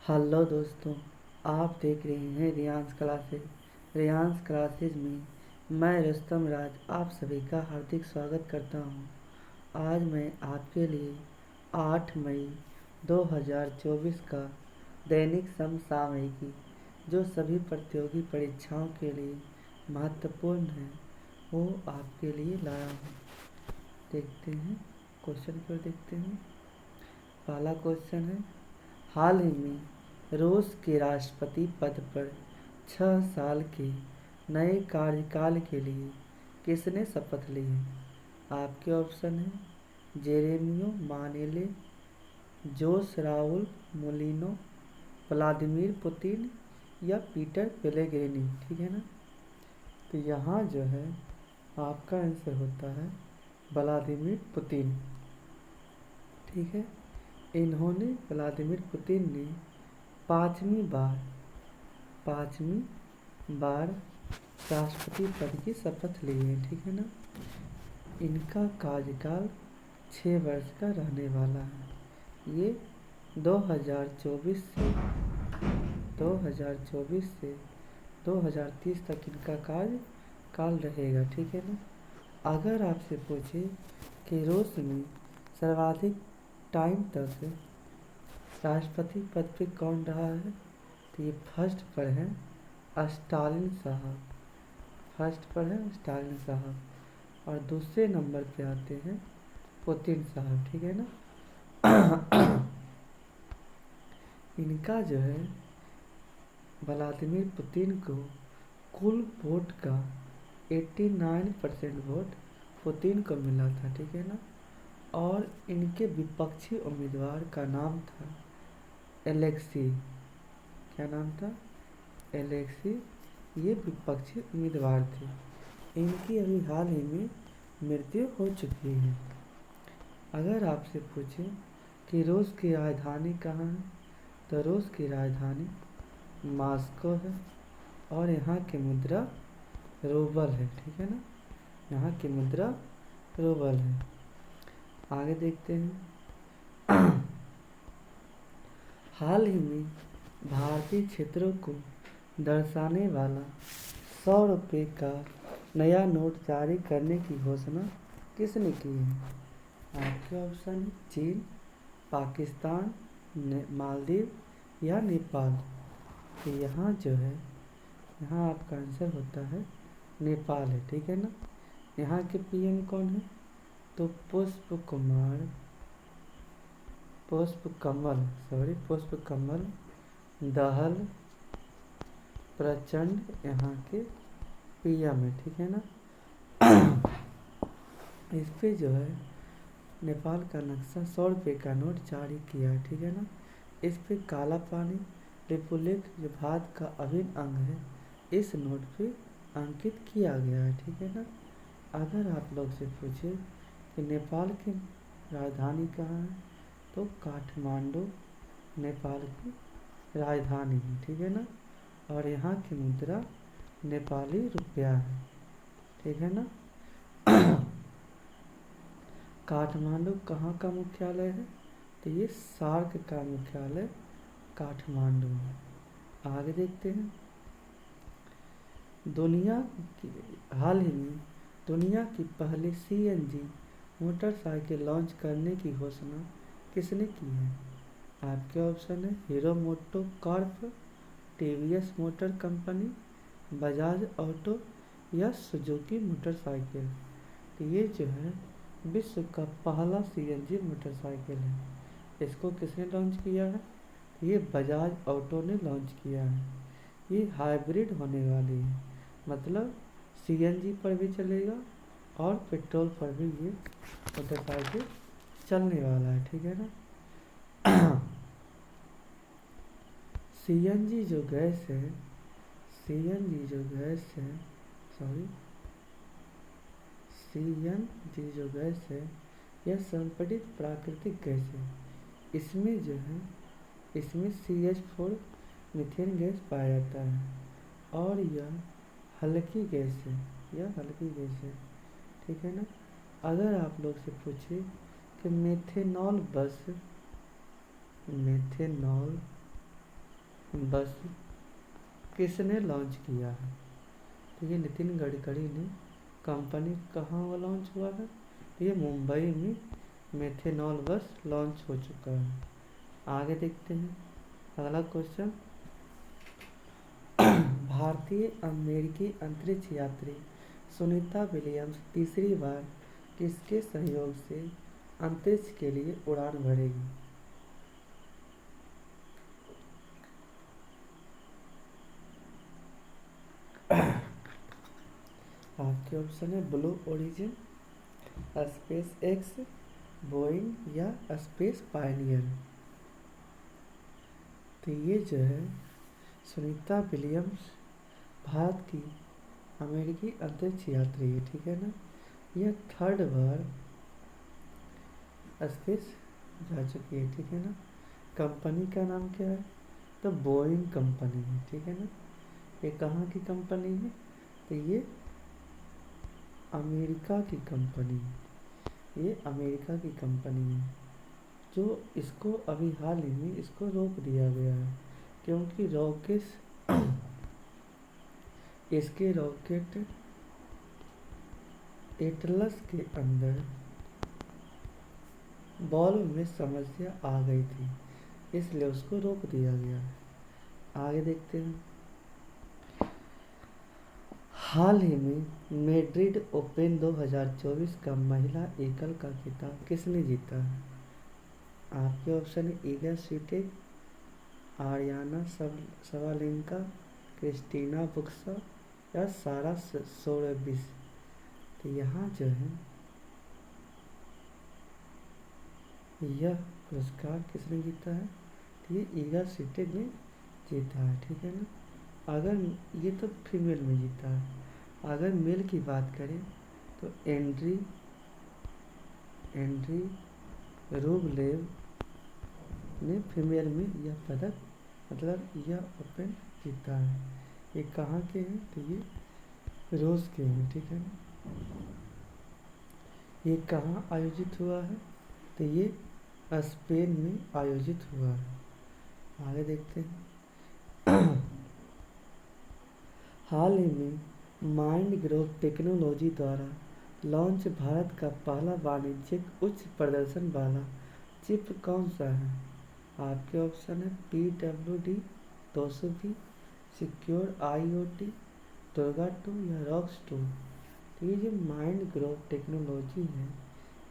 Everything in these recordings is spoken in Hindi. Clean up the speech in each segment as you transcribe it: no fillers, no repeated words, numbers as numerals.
हेलो दोस्तों, आप देख रहे हैं रियांस क्लासेज में मैं रुस्तम राज आप सभी का हार्दिक स्वागत करता हूं। आज मैं आपके लिए 8 मई 2024 का दैनिक समसामयिकी जो सभी प्रतियोगी परीक्षाओं के लिए महत्वपूर्ण है वो आपके लिए लाया हूं। देखते हैं क्वेश्चन को देखते हैं। पहला क्वेश्चन है, हाल ही में रूस के राष्ट्रपति पद पर 6 साल के नए कार्यकाल के लिए किसने शपथ ली है? आपके ऑप्शन हैं जेरेमियो मानेले, जोस राउल मोलिनो, व्लादिमीर पुतिन या पीटर पेलेग्रिनी। ठीक है ना। तो यहाँ जो है आपका आंसर होता है व्लादिमीर पुतिन। ठीक है। इन्होंने व्लादिमीर पुतिन ने पाँचवीं बार राष्ट्रपति पद की शपथ ली है। ठीक है ना। इनका कार्यकाल 6 वर्ष का रहने वाला है। ये 2024 से 2030 तक इनका कार्यकाल रहेगा। ठीक है ना। अगर आपसे पूछे कि रूस में सर्वाधिक टाइम तक राष्ट्रपति पद पे कौन रहा है, तो ये फर्स्ट पर है स्टालिन साहब। और दूसरे नंबर पे आते हैं पुतिन साहब। ठीक है ना। इनका जो है व्लादिमीर पुतिन को कुल वोट का 89% वोट पुतिन को मिला था। ठीक है ना। और इनके विपक्षी उम्मीदवार का नाम था एलेक्सी। क्या नाम था? एलेक्सी। ये विपक्षी उम्मीदवार थे। इनकी अभी हाल ही में मृत्यु हो चुकी है। अगर आपसे पूछे कि रूस की राजधानी कहाँ है, तो रूस की राजधानी मॉस्को है और यहाँ की मुद्रा रूबल है। ठीक है ना। यहाँ की मुद्रा रूबल है। आगे देखते हैं। हाल ही में भारतीय क्षेत्रों को दर्शाने वाला 100 रुपये का नया नोट जारी करने की घोषणा किसने की है? आपके ऑप्शन है चीन, पाकिस्तान, मालदीव या नेपाल। तो यहाँ जो है यहाँ आपका आंसर होता है नेपाल है। ठीक है ना। यहाँ के पीएम कौन है? तो पुष्प कमल दहल प्रचंड यहाँ के पीएम है। ठीक है ना। इस पे जो है नेपाल का नक्शा 100 रुपये का नोट जारी किया है। ठीक है ना। इस पे काला पानी रिपुलेख जो भारत का अभिन्न अंग है इस नोट पे अंकित किया गया है। ठीक है ना। अगर आप लोग से पूछे कि नेपाल की राजधानी कहाँ है, तो काठमांडू नेपाल की राजधानी है। ठीक है ना। और यहाँ की मुद्रा नेपाली रुपया है। ठीक है ना। काठमांडू कहाँ का मुख्यालय है, तो ये सार्क का मुख्यालय काठमांडू है। आगे देखते हैं। हाल ही में दुनिया की पहली सीएनजी मोटरसाइकिल लॉन्च करने की घोषणा किसने की है? आपके ऑप्शन है Hero MotoCorp, TVS Motor Company, Bajaj Auto या सुजुकी मोटरसाइकिल। तो ये जो है विश्व का पहला सीएनजी मोटरसाइकिल है। इसको किसने लॉन्च किया है? ये बजाज ऑटो ने लॉन्च किया है। ये हाइब्रिड होने वाली है, मतलब सीएनजी पर भी चलेगा और पेट्रोल पर भी ये मोटरसाइकिल चलने वाला है। ठीक है ना। सीएनजी जो गैस है सीएनजी जो गैस है यह संपीड़ित प्राकृतिक गैस है। इसमें CH4 मीथेन गैस पाया जाता है और यह हल्की गैस है। ठीक है ना। अगर आप लोग से पूछे कि मेथेनॉल बस किसने लॉन्च किया है? तो ये नितिन गडकरी ने। कंपनी कहाँ लॉन्च हुआ है? तो ये मुंबई में मेथेनॉल बस लॉन्च हो चुका है। आगे देखते हैं अगला क्वेश्चन। भारतीय अमेरिकी अंतरिक्ष यात्री सुनीता विलियम्स तीसरी बार किसके सहयोग से अंतरिक्ष के लिए उड़ान भरेगी? आपके ऑप्शन है blue origin, space x, Boeing या स्पेस पायनियर। तो ये जो है सुनीता विलियम्स भारत की अमेरिकी अंतरिक्ष यात्री है, ठीक है ना। यह थर्ड बार स्पेस जा चुकी है, ठीक है ना। कंपनी का नाम क्या है? तो बोइंग कंपनी है, ठीक है ना। ये कहाँ की कंपनी है? तो ये अमेरिका की कंपनी है। ये अमेरिका की कंपनी है जो इसको अभी हाल ही में इसको रोक दिया गया है क्योंकि इसके रॉकेट एटलस के अंदर बॉल में समस्या आ गई थी, इसलिए उसको रोक दिया गया है। आगे देखते हैं। हाल ही में मैड्रिड ओपन 2024 का महिला एकल का खिताब किसने जीता है? आपके ऑप्शन है Iga Swiatek, Aryna Sabalenka, Cristina Bucsa या सारा सोरेबिस। तो यहाँ जो है यह पुरस्कार किसने जीता है? तो ये ईगा स्विटेक ने जीता है, ठीक है ना। अगर ये तो फीमेल में जीता है, अगर मेल की बात करें तो एंड्री रूबलेव ने फीमेल में यह पदक मतलब यह ओपन जीता है। ये कहाँ के हैं? तो ये रूस के हैं, ठीक है ना। ये कहाँ आयोजित हुआ है? तो ये स्पेन में आयोजित हुआ है। आगे देखते हैं। हाल ही में माइंड ग्रोथ टेक्नोलॉजी द्वारा लॉन्च भारत का पहला वाणिज्यिक उच्च प्रदर्शन वाला चिप कौन सा है? आपके ऑप्शन है PWD 200B, secure IoT, Durga 2 या रॉक्स 2। तो ये जो माइंड ग्रोथ टेक्नोलॉजी है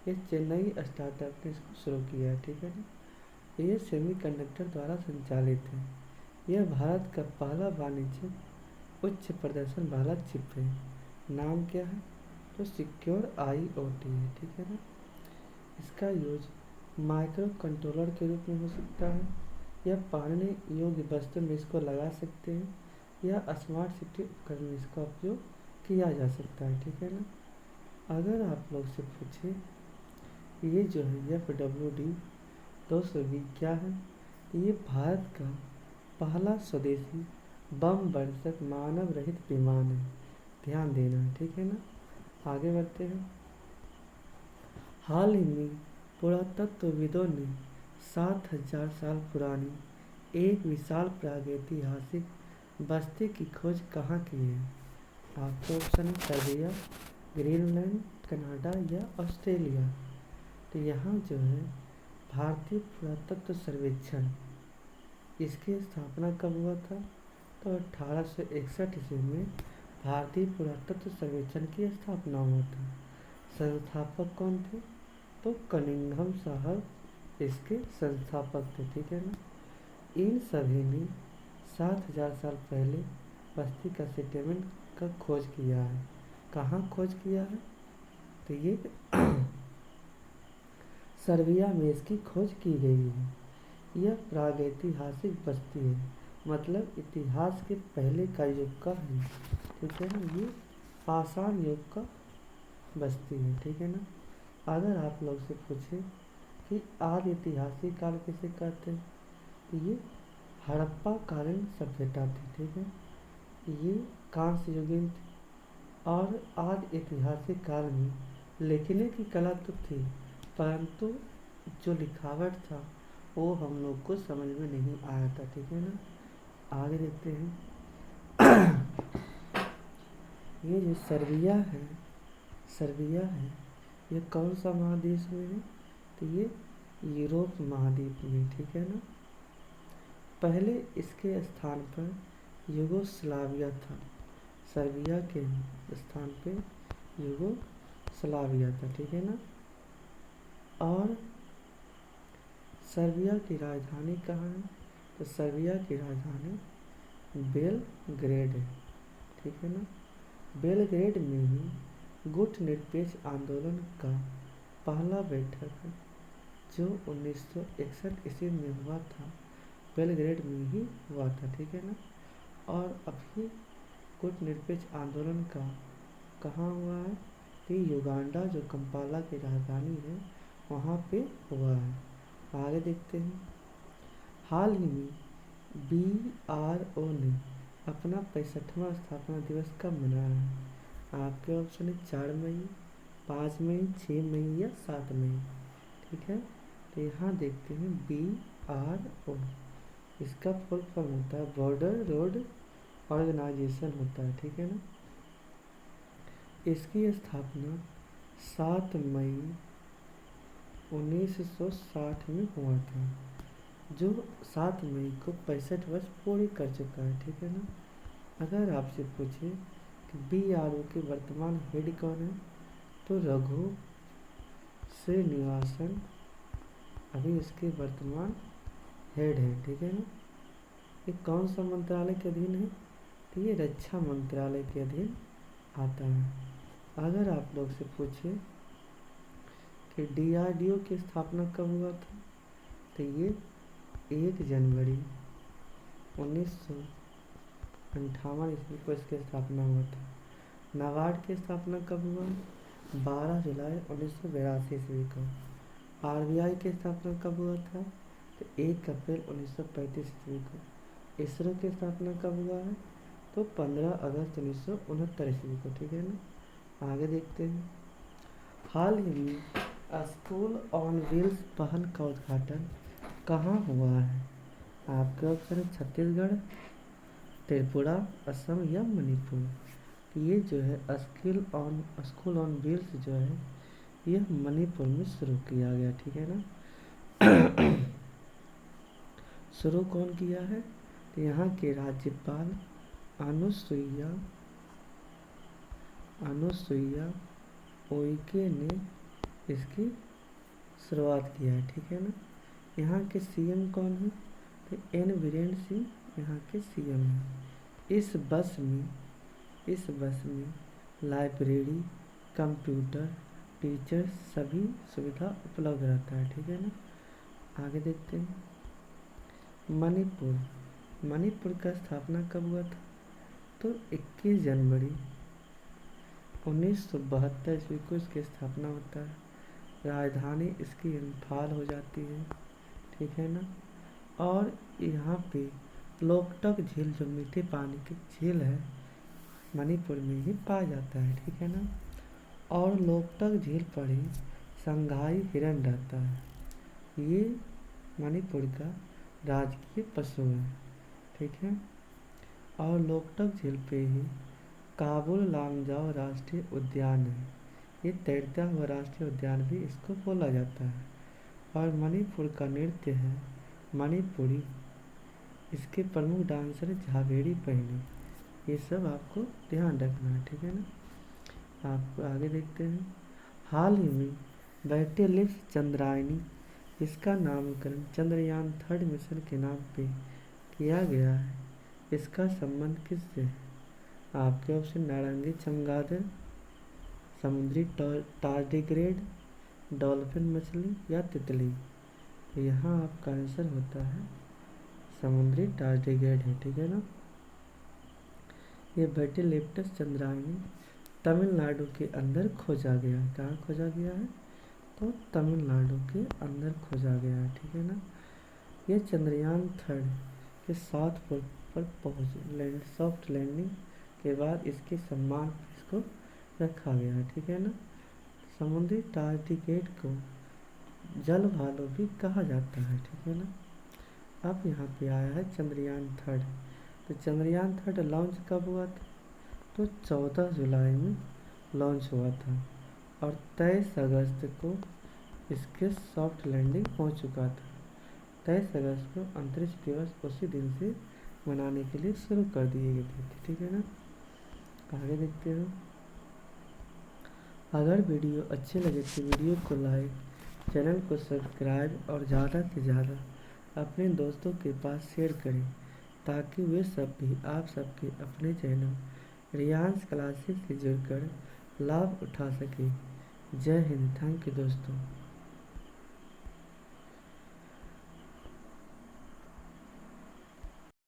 ये चेन्नई स्टार्टअप ने इसको शुरू किया है, ठीक है ना। ये सेमीकंडक्टर द्वारा संचालित है। यह भारत का पहला वाणिज्यिक उच्च प्रदर्शन वाला चिप है। नाम क्या है? तो सिक्योर IoT है, ठीक है ना। इसका यूज माइक्रो कंट्रोलर के रूप में हो सकता है या पढ़ने योग्य वस्तु में इसको लगा सकते हैं या स्मार्ट सिटी उपकरण में इसका उपयोग किया जा सकता है, ठीक है ना। अगर आप लोग से पूछे ये जो है FWD 200B क्या है, तो ये भारत का पहला स्वदेशी बम वर्षक मानव रहित विमान है। ध्यान देना है, ठीक है ना। आगे बढ़ते हैं। हाल ही में पुरातत्वविदों ने 7000 साल पुरानी एक विशाल प्रागैतिहासिक बस्ती की खोज कहाँ की है? आपके ऑप्शन है सर्बिया, ग्रीनलैंड, कनाडा या ऑस्ट्रेलिया। तो यहाँ जो है भारतीय पुरातत्व सर्वेक्षण इसकी स्थापना कब हुआ था? तो 1861 ईस्वी में भारतीय पुरातत्व सर्वेक्षण की स्थापना हुआ था। संस्थापक कौन थे? तो कनिंघम साहब इसके संस्थापक थे, ठीक है ना। इन सभी ने 7000 साल पहले बस्ती का सेटलमेंट का खोज किया है। कहाँ खोज किया है? तो ये सर्बिया में इसकी खोज की गई है। यह प्रागैतिहासिक बस्ती है, मतलब इतिहास के पहले का युग का है, ठीक है ना। ये पाषाण युग का बस्ती है, ठीक है ना। अगर आप लोग से पूछे कि आदि ऐतिहासिक काल किसे कहते हैं, तो ये हड़प्पा कालीन सभ्यता थी, ठीक है। ये कांस्य युगीन थी और आदि ऐतिहासिक काल में लिखने की कला तो थी, परंतु जो लिखावट था वो हम लोग को समझ में नहीं आया था, ठीक है ना। आगे देखते हैं। ये जो सर्बिया है ये कौन सा महादेश में है? तो ये यूरोप महाद्वीप में, ठीक है ना। पहले इसके स्थान पर यूगोस्लाविया था। सर्बिया के स्थान पे यूगोस्लाविया था, ठीक है ना। और सर्बिया की राजधानी कहाँ है? तो सर्बिया की राजधानी बेलग्रेड है, ठीक है ना। बेलग्रेड में ही गुटनिरपेक्ष आंदोलन का पहला बैठक जो 1961 ईस्वी में हुआ था, बेलग्रेड में ही हुआ था, ठीक है ना। और अभी गुटनिरपेक्ष आंदोलन का कहाँ हुआ है? कि युगांडा जो कंपाला की राजधानी है वहाँ पे हुआ है। आगे देखते हैं। हाल ही में BRO ने अपना 65वां स्थापना दिवस कब मनाया है? आपके ऑप्शन है 4 मई, 5 मई, 6 मई या 7 मई, ठीक है। तो यहाँ देखते हैं BRO, इसका फुल फॉर्म होता है बॉर्डर रोड ऑर्गेनाइजेशन होता है, ठीक है ना। इसकी स्थापना 7 मई 1960 में हुआ था, जो 7 मई को 65 वर्ष पूरे कर चुका है, ठीक है ना। अगर आपसे पूछे कि BRO के वर्तमान हेड कौन है, तो रघु श्रीनिवासन अभी इसके वर्तमान हेड है, ठीक है ना। ये कौन सा मंत्रालय के अधीन है? तो ये रक्षा मंत्रालय के अधीन आता है। अगर आप लोग से पूछे कि DRDO की स्थापना कब हुआ था, तो ये 1 जनवरी 1958 ईस्वी को इसकी स्थापना हुआ था। नाबार्ड की स्थापना कब हुआ? 12 जुलाई 1982 ईस्वी को। RBI की स्थापना कब हुआ था? तो 1 अप्रैल 1935 ईस्वी को। इसरो की स्थापना कब हुआ है? तो 15 अगस्त 1969 ईस्वी को, ठीक है ना। आगे देखते हैं। हाल ही में स्कूल ऑन व्हील्स पहल का उद्घाटन कहाँ हुआ है? आपके ऑप्शन है छत्तीसगढ़, त्रिपुरा, असम या मणिपुर। ये जो है स्कूल ऑन व्हील्स जो है ये मणिपुर में शुरू किया गया, ठीक है ना। शुरू कौन किया है? तो यहाँ के राज्यपाल अनुसुईया उइके ने इसकी शुरुआत किया है, ठीक है ना। यहाँ के CM कौन है? तो N बीरेन सिंह यहाँ के CM हैं। इस बस में लाइब्रेरी, कंप्यूटर, टीचर सभी सुविधा उपलब्ध रहता है, ठीक है ना। आगे देखते हैं। मणिपुर का स्थापना कब हुआ था? तो 21 जनवरी 1972 ईस्वी को इसकी स्थापना होता है। राजधानी इसकी इम्फाल हो जाती है, ठीक है ना। और यहाँ पे लोकटक झील जो मीठे पानी की झील है मणिपुर में ही पाया जाता है, ठीक है ना। और लोकटक झील पर ही संघाई हिरन रहता है। ये मणिपुर का राजकीय पशु है, ठीक है। और लोकटक झील पे ही काबुल लामजाओ राष्ट्रीय उद्यान है। ये तैरता हुआ राष्ट्रीय उद्यान भी इसको बोला जाता है। और मणिपुर का नृत्य है मणिपुरी। इसके प्रमुख डांसर है झावेरी पहने। ये सब आपको ध्यान रखना है, ठीक है ना। आपको आगे देखते हैं। हाल ही में बैटेलिफ्ट चंद्रायनी, इसका नामकरण चंद्रयान 3 मिशन के नाम पे किया गया है। इसका संबंध किससे है? आपके ऑप्शन नारंगी चमगादड़, समुद्री टार्डिग्रेड, डॉल्फिन मछली या तितली। तो यहाँ आपका आंसर होता है समुद्री टार्डिग्रेड है, ठीक है ना। ये बैटेलिफ्ट चंद्रायनी तमिलनाडु के अंदर खोजा गया है। कहाँ खोजा गया है? तो तमिलनाडु के अंदर खोजा गया है, ठीक है ना। ये चंद्रयान 3 के साउथ पोल पर पहुँच सॉफ्ट लैंडिंग के बाद इसके सम्मान इसको रखा गया है, ठीक है ना। समुद्री टार्डिग्रेड को जल भालू भी कहा जाता है, ठीक है ना। अब यहाँ पे आया है चंद्रयान 3 तो चंद्रयान थर्ड लॉन्च कब हुआ था? तो 14 जुलाई में लॉन्च हुआ था और 23 अगस्त को इसके सॉफ्ट लैंडिंग हो चुका था। 23 अगस्त को अंतरिक्ष दिवस उसी दिन से मनाने के लिए शुरू कर दिए गए थे। ठीक है ना। आगे देखते हैं। अगर वीडियो अच्छे लगे तो वीडियो को लाइक, चैनल को सब्सक्राइब और ज़्यादा से ज़्यादा अपने दोस्तों के पास शेयर करें ताकि वे सब भी आप सबके अपने चैनल रियांस क्लासेस से जुड़कर लाभ उठा सकें। जय हिंद। थैंक यू दोस्तों।